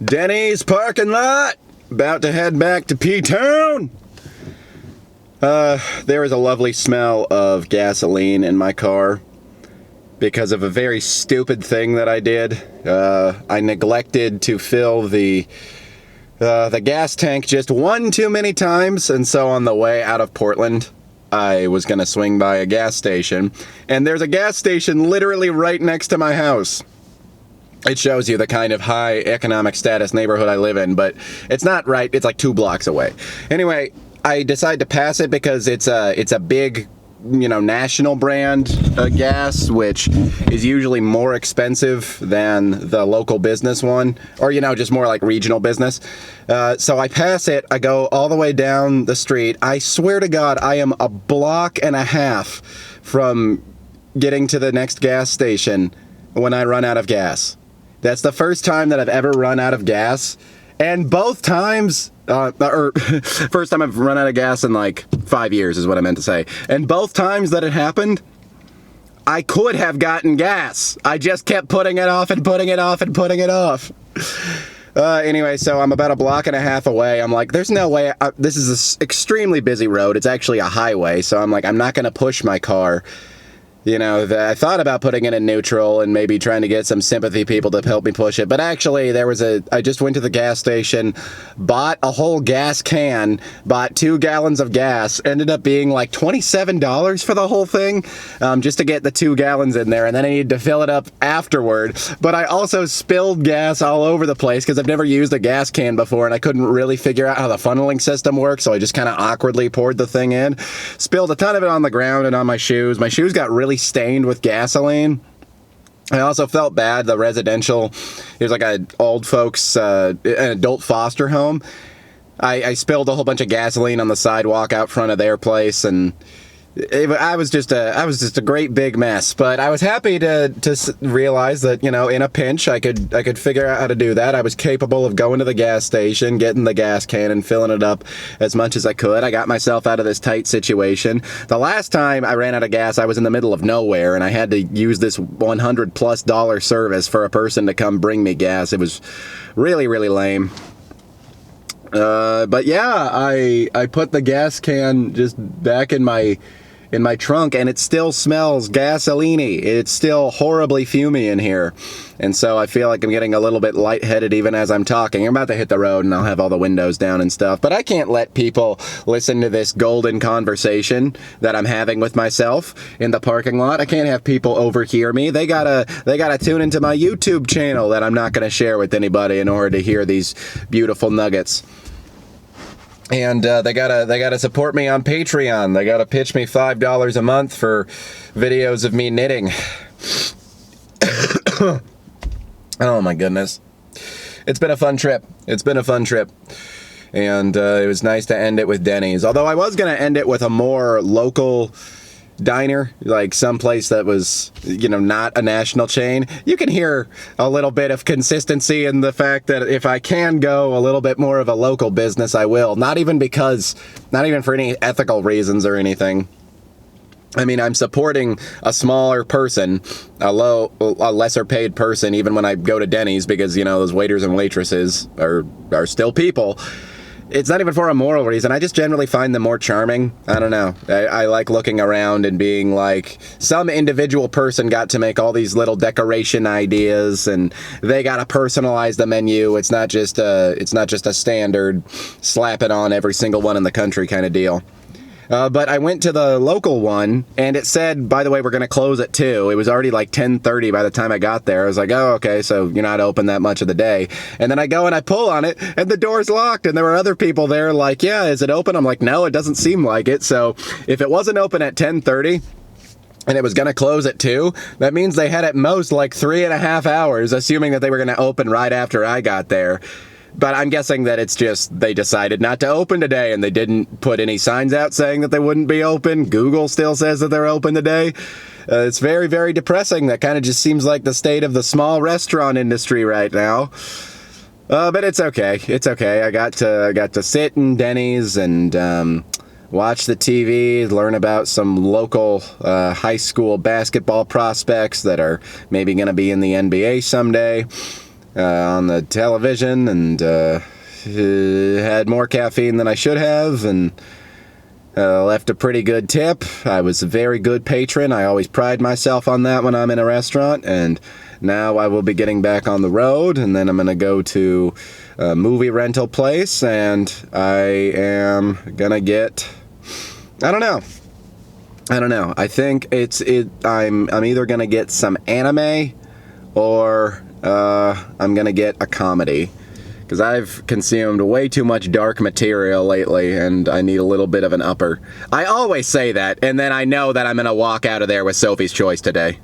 Denny's parking lot. About to head back to P-Town. There is a lovely smell of gasoline in my car because of a very stupid thing that I did. I neglected to fill the gas tank just one too many times, and so on the way out of Portland, I was going to swing by a gas station, and there's a gas station literally right next to my house. It shows you the kind of high economic status neighborhood I live in, but it's not right. It's like 2 blocks away. Anyway, I decided to pass it because it's a big, national brand gas, which is usually more expensive than the local business one, or, just more like regional business. So I pass it. I go all the way down the street. I swear to God, I am a block and a half from getting to the next gas station when I run out of gas. That's the first time that I've ever run out of gas, and both times, first time I've run out of gas in like 5 years is what I meant to say, and both times that it happened, I could have gotten gas. I just kept putting it off and putting it off and putting it off. Anyway, so I'm about a block and a half away. I'm like, there's no way. This is an extremely busy road. It's actually a highway, so I'm like, I'm not going to push my car. I thought about putting it in neutral and maybe trying to get some sympathy people to help me push it. But actually, I just went to the gas station, bought a whole gas can, bought 2 gallons of gas, ended up being like $27 for the whole thing, just to get the 2 gallons in there. And then I needed to fill it up afterward. But I also spilled gas all over the place because I've never used a gas can before and I couldn't really figure out how the funneling system works. So I just kind of awkwardly poured the thing in, spilled a ton of it on the ground and on my shoes. My shoes got really stained with gasoline. I also felt bad. The residential, it was like an old folks, an adult foster home. I spilled a whole bunch of gasoline on the sidewalk out front of their place, and I was just a great big mess. But I was happy to realize that, in a pinch, I could figure out how to do that. I was capable of going to the gas station, getting the gas can and filling it up as much as I could. I got myself out of this tight situation. The last time I ran out of gas, I was in the middle of nowhere, and I had to use this $100+ service for a person to come bring me gas. It was really, really lame. But yeah, I put the gas can just back in my trunk, and it still smells gasoline-y. It's still horribly fumey in here. And so I feel like I'm getting a little bit lightheaded even as I'm talking. I'm about to hit the road and I'll have all the windows down and stuff. But I can't let people listen to this golden conversation that I'm having with myself in the parking lot. I can't have people overhear me. They gotta tune into my YouTube channel that I'm not gonna share with anybody in order to hear these beautiful nuggets. And they gotta support me on Patreon. They gotta pitch me $5 a month for videos of me knitting. Oh my goodness. It's been a fun trip. And it was nice to end it with Denny's. Although I was gonna end it with a more local diner, like someplace that was, not a national chain. You can hear a little bit of consistency in the fact that if I can go a little bit more of a local business, I will. Not even for any ethical reasons or anything. I mean, I'm supporting a smaller person, a lesser paid person, even when I go to Denny's, because, those waiters and waitresses are still people. It's not even for a moral reason. I just generally find them more charming. I don't know. I like looking around and being like, some individual person got to make all these little decoration ideas, and they got to personalize the menu. It's not just a standard slap it on every single one in the country kind of deal. But I went to the local one, and it said, by the way, we're going to close at 2. It was already like 10:30 by the time I got there. I was like, oh, okay, so you're not open that much of the day. And then I go and I pull on it, and the door's locked, and there were other people there like, yeah, is it open? I'm like, no, it doesn't seem like it. So if it wasn't open at 10:30, and it was going to close at 2, that means they had at most like 3.5 hours, assuming that they were going to open right after I got there. But I'm guessing that it's just they decided not to open today, and they didn't put any signs out saying that they wouldn't be open. Google still says that they're open today. It's very, very depressing. That kind of just seems like the state of the small restaurant industry right now. But it's okay. It's okay. I got to sit in Denny's and watch the TV, learn about some local high school basketball prospects that are maybe going to be in the NBA someday. on the television and had more caffeine than I should have, and left a pretty good tip. I was a very good patron. I always pride myself on that when I'm in a restaurant, and now I will be getting back on the road, and then I'm going to go to a movie rental place, and I am going to get, I don't know. I think I'm either going to get some anime or I'm going to get a comedy. Because I've consumed way too much dark material lately, and I need a little bit of an upper. I always say that, and then I know that I'm going to walk out of there with Sophie's Choice today.